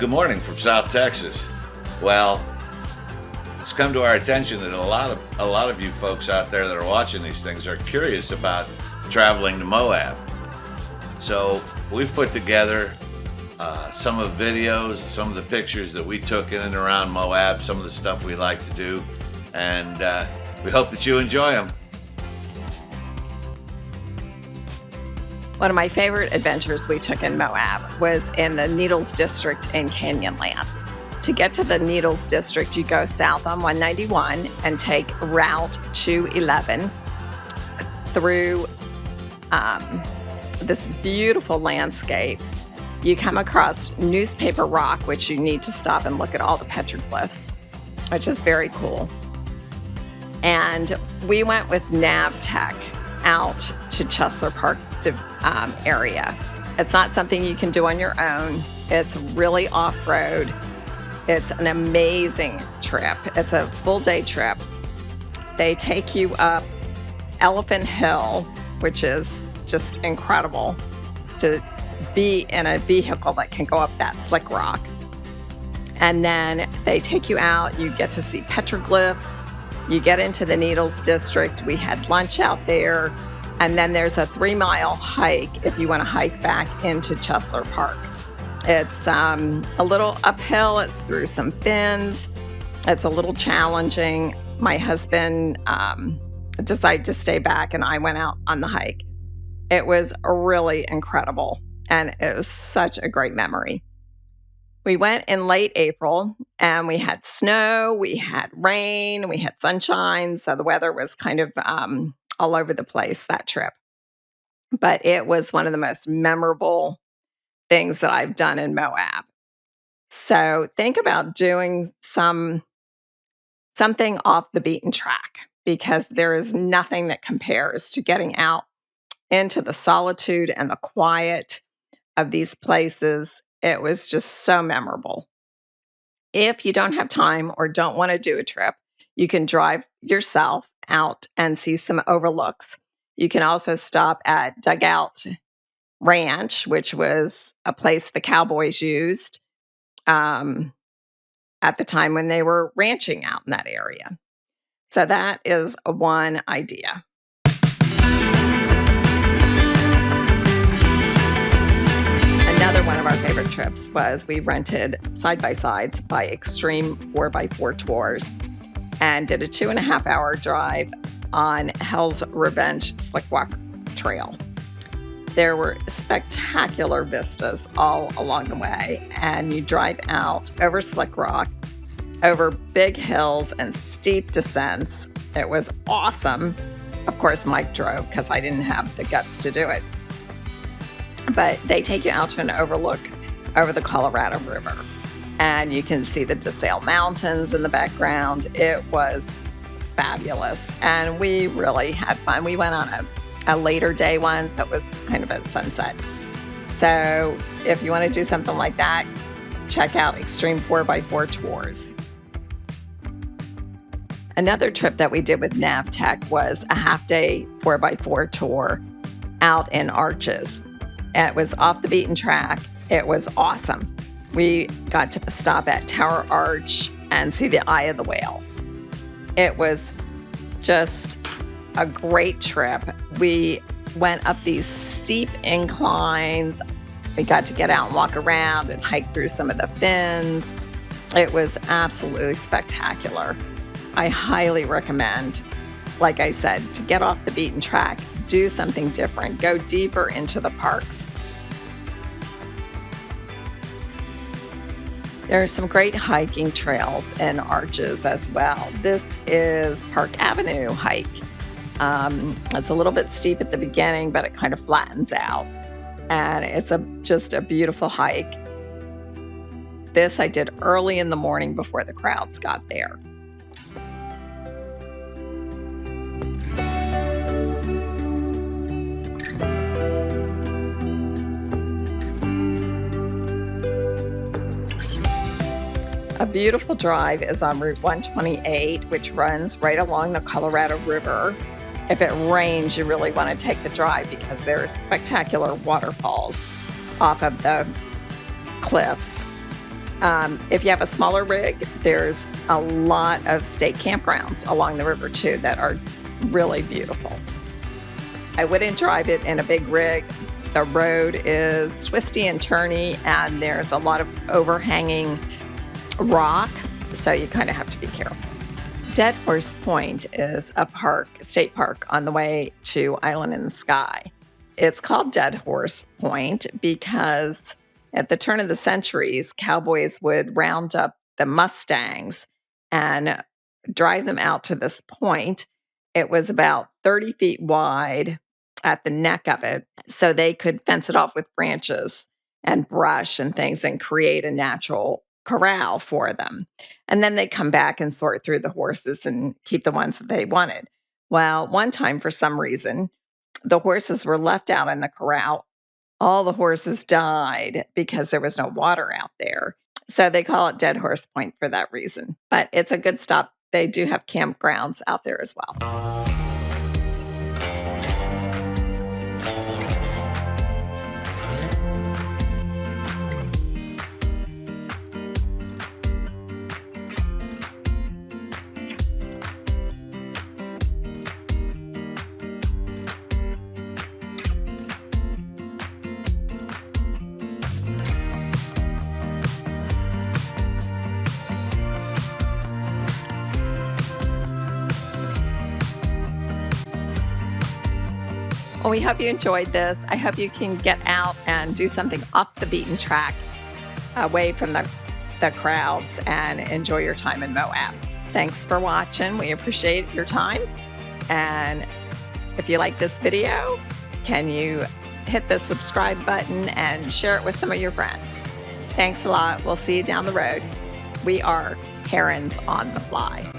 good morning from South Texas. Well, it's come to our attention that a lot of you folks out there that are watching these things are curious about traveling to Moab. So we've put together some of the videos, some of the pictures that we took in and around Moab, some of the stuff we like to do, and we hope that you enjoy them. One of my favorite adventures we took in Moab was in the Needles District in Canyonlands. To get to the Needles District, you go south on 191 and take Route 211 through this beautiful landscape. You come across Newspaper Rock, which you need to stop and look at all the petroglyphs, which is very cool. And we went with Navtech out to Chesler Park area. It's not something you can do on your own. It's really off-road. It's an amazing trip. It's a full-day trip. They take you up Elephant Hill, which is just incredible to be in a vehicle that can go up that slick rock. And then they take you out. You get to see petroglyphs. You get into the Needles District. We had lunch out there. And then there's a 3-mile hike if you want to hike back into Chesler Park. It's a little uphill. It's through some fins. It's a little challenging. My husband decided to stay back, and I went out on the hike. It was really incredible, and it was such a great memory. We went in late April, and we had snow, we had rain, we had sunshine, so the weather was kind of all over the place that trip. But it was one of the most memorable things that I've done in Moab. So think about doing something off the beaten track, because there is nothing that compares to getting out into the solitude and the quiet of these places. It was just so memorable. If you don't have time or don't want to do a trip, you can drive yourself out and see some overlooks. You can also stop at Dugout Ranch, which was a place the cowboys used at the time when they were ranching out in that area. So that is one idea. Another one of our favorite trips was we rented side-by-sides by Extreme 4x4 Tours and did a 2.5-hour drive on Hell's Revenge Slickwalk Trail. There were spectacular vistas all along the way, and you drive out over slick rock, over big hills and steep descents. It was awesome. Of course, Mike drove because I didn't have the guts to do it. But they take you out to an overlook over the Colorado River, and you can see the DeSale Mountains in the background. It was fabulous, and we really had fun. We went on a later day once that was kind of at sunset. So if you want to do something like that, check out Extreme 4x4 Tours. Another trip that we did with Navtech was a half-day 4x4 tour out in Arches. It was off the beaten track. It was awesome. We got to stop at Tower Arch and see the Eye of the Whale. It was just a great trip. We went up these steep inclines. We got to get out and walk around and hike through some of the fins. It was absolutely spectacular. I highly recommend, like I said, to get off the beaten track, do something different, go deeper into the parks. There are some great hiking trails in Arches as well. This is Park Avenue hike. It's a little bit steep at the beginning, but it kind of flattens out. And it's just a beautiful hike. This I did early in the morning before the crowds got there. A beautiful drive is on Route 128, which runs right along the Colorado River. If it rains, you really want to take the drive because there are spectacular waterfalls off of the cliffs. If you have a smaller rig, there's a lot of state campgrounds along the river too that are really beautiful. I wouldn't drive it in a big rig. The road is twisty and turny, and there's a lot of overhanging rock, so you kind of have to be careful. Dead Horse Point is a state park on the way to Island in the Sky. It's called Dead Horse Point because at the turn of the centuries, cowboys would round up the Mustangs and drive them out to this point. It was about 30 feet wide at the neck of it, so they could fence it off with branches and brush and things and create a natural corral for them. And then they come back and sort through the horses and keep the ones that they wanted. Well, one time, for some reason, the horses were left out in the corral. All the horses died because there was no water out there. So they call it Dead Horse Point for that reason. But it's a good stop. They do have campgrounds out there as well. Well, we hope you enjoyed this. I hope you can get out and do something off the beaten track, away from the crowds, and enjoy your time in Moab. Thanks for watching. We appreciate your time. And if you like this video, can you hit the subscribe button and share it with some of your friends? Thanks a lot. We'll see you down the road. We are Herons on the Fly.